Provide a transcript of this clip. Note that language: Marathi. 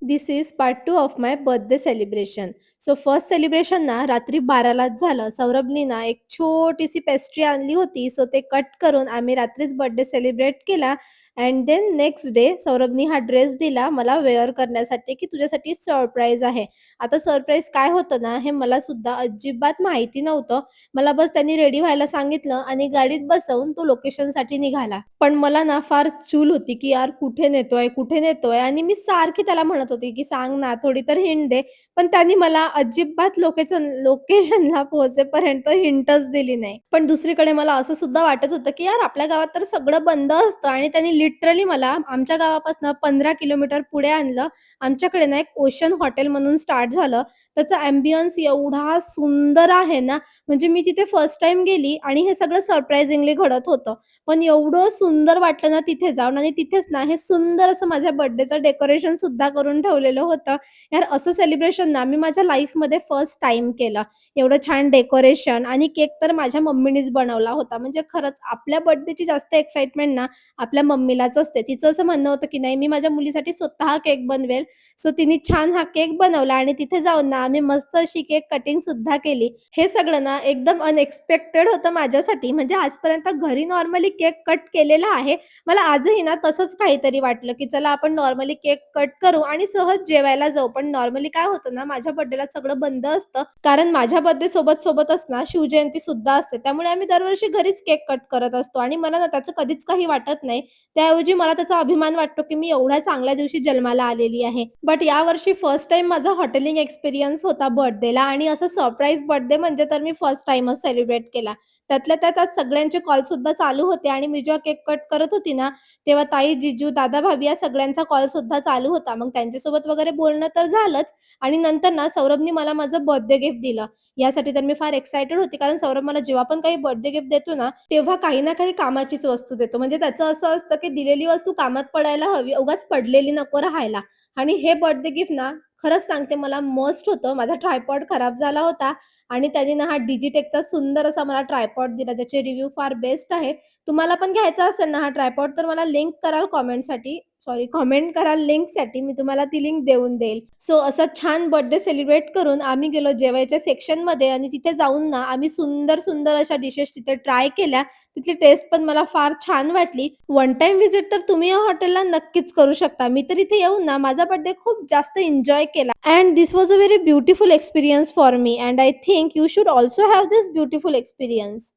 This is part 2 of my birthday celebration. So first celebration ना रात्री 12लाच झालं. सौरभनी ना एक छोटीशी पेस्ट्री आणली होती. सो ते कट करून आम्ही रात्रीच बर्थडे सेलिब्रेट केला अँड देन नेक्स्ट डे सौरभनी हा ड्रेस दिला मला वेअर करण्यासाठी, की तुझ्यासाठी सरप्राईज आहे. आता सरप्राईज काय होतं ना, हे मला सुद्धा अजिबात माहिती नव्हतं. मला बस त्यांनी रेडी व्हायला सांगितलं आणि गाडीत बसवून तो लोकेशनसाठी निघाला. पण मला ना फार चूल होती, की यार कुठे नेतोय, कुठे नेतोय? आणि मी सारखी त्याला म्हणत होती, की "सांग ना, थोडी तर हिंट दे." पण त्याने मला अजिबात लोकेशनला पोहोचेपर्यंत हिंटच दिली नाही. पण दुसरीकडे मला असं सुद्धा वाटत होतं, की यार आपल्या गावात तर सगळं बंद असतं आणि त्यांनी लिटरली मला आमच्या गावापासून 15 किलोमीटर पुढे आणलं. आमच्याकडे ना एक ओशन हॉटेल म्हणून स्टार्ट झालं. त्याचा अँबियन्स एवढा सुंदर आहे ना, म्हणजे मी तिथे फर्स्ट टाईम गेली आणि हे सगळं सरप्रायझिंगली घडत होतं. पण एवढं सुंदर वाटलं ना तिथे जाऊन आणि तिथेच ना हे सुंदर असं माझ्या बर्थडेचं डेकोरेशन सुद्धा करून ठेवलेलं होतं. यार असं सेलिब्रेशन ना मी माझ्या लाईफमध्ये फर्स्ट टाईम केलं. एवढं छान डेकोरेशन आणि केक तर माझ्या मम्मीनीच बनवला होता. म्हणजे खरंच आपल्या बर्थडेची जास्त एक्साइटमेंट ना आपल्या मम्मीलाच असते. तिचं असं म्हणणं होतं, की नाही मी माझ्या मुलीसाठी स्वतः केक बनवेल. सो तिने छान हा केक बनवला आणि तिथे जाऊन ना आम्ही मस्त अशी केक कटिंग सुद्धा केली. हे सगळं ना एकदम अनएक्सपेक्टेड होतं माझ्यासाठी. म्हणजे आजपर्यंत घरी नॉर्मली केक कट केलेला आहे. मला आजही ना तसंच काहीतरी वाटलं, की चला आपण नॉर्मली केक कट करू आणि सहज जेवायला जाऊ. पण नॉर्मली काय होतं ना, माझ्या बर्थडेला सगळं बंद असतं. कारण माझ्या बर्थडे सोबतच ना शिवजयंती सुद्धा असते. त्यामुळे आम्ही दरवर्षी घरीच केक कट करत असतो आणि मला ना त्याचं कधीच काही वाटत नाही. त्याऐवजी मला त्याचा अभिमान वाटतो, की मी एवढ्या चांगल्या दिवशी जन्माला आलेली आहे. बट यावर्षी फर्स्ट टाईम माझा हॉटेलिंग एक्सपिरियन्स होता बर्थडेला आणि असं सरप्राईज बर्थडे म्हणजे तर मी फर्स्ट टाईमच सेलिब्रेट केला. त्यातल्या त्यात आज सगळ्यांचे कॉलसुद्धा चालू होते आणि मी जेव्हा केक कट करत होती ना, तेव्हा ताई, जिजू, दादा-भाभी या सगळ्यांचा कॉलसुद्धा चालू होता. मग त्यांच्यासोबत वगैरे बोलणं तर झालंच आणि नंतर ना सौरभनी मला माझं बर्थडे गिफ्ट दिलं. यासाठी तर मी फार एक्साइटेड होती कारण सौरभ मला जेव्हा पण काही बर्थडे गिफ्ट देतो ना, तेव्हा काही ना काही कामाचीच वस्तू देतो. म्हणजे त्याचं असं असतं, की दिलेली वस्तू कामात पडायला हवी, उगाच पडलेली नको राहायला. आणि हे बर्थडे गिफ्ट ना, खरंच सांगते मला मस्ट होतं. माझा ट्रायपॉड खराब झाला होता आणि त्याने ना हा डिजिटेकचा सुंदर असा मला ट्रायपॉड दिला. ज्याचे रिव्ह्यू फार बेस्ट आहे. तुम्हाला पण घ्यायचा असेल ना हा ट्रायपॉड तर मला कमेंट कराल लिंकसाठी मी तुम्हाला ती लिंक देऊन देईल. सो असं छान बर्थडे सेलिब्रेट करून आम्ही गेलो जेवायच्या सेक्शनमध्ये आणि तिथे जाऊन ना आम्ही सुंदर अशा डिशेस तिथे ट्राय केल्या. तिथली टेस्ट पण मला फार छान वाटली. वन टाईम व्हिजिट तर तुम्ही या हॉटेलला नक्कीच करू शकता. मी तर इथे येऊन ना माझा बर्थडे खूप जास्त एन्जॉय केला and this was a very beautiful experience for me and I think you should also have this beautiful experience.